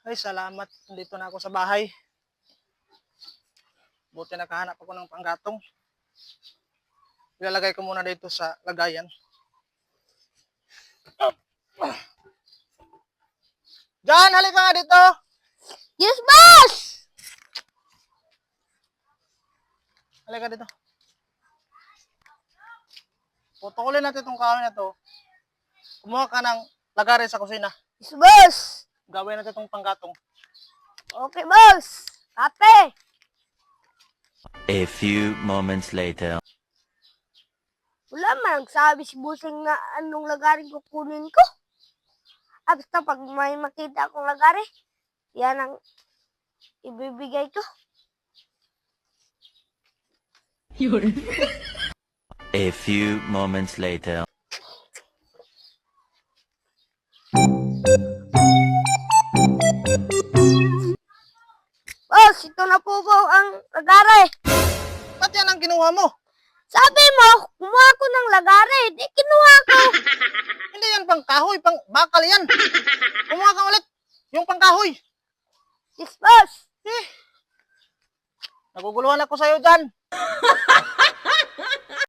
Ay, salamat. Nandito na ako sa bahay. Buti nakahanap ako ng panggatong. Ilalagay ko muna dito sa lagayan. Jan, halika nga dito. Yes, boss! Halika dito. Putukulin natin itong kahoy na to. Kumuha ka ng lagares sa kusina. Yes, boss! Gawin natin itong panggatong. Okay, boss! Kape! A few moments later. Wala man nagsabi si Busing na anong lagaring kukunin ko. Basta pag may makita akong lagari, yan ang ibibigay ko. A few moments later. Boss, ito na po ang lagari. Ba't yan ang kinuha mo? Sabi mo, kumuha ko ng lagari. Di kinuha ko. Hindi yan pang kahoy, pang bakal yan. Kumuha ka ulit. Yung pang kahoy. Yes, boss! Naguguluhan ako sa'yo dyan.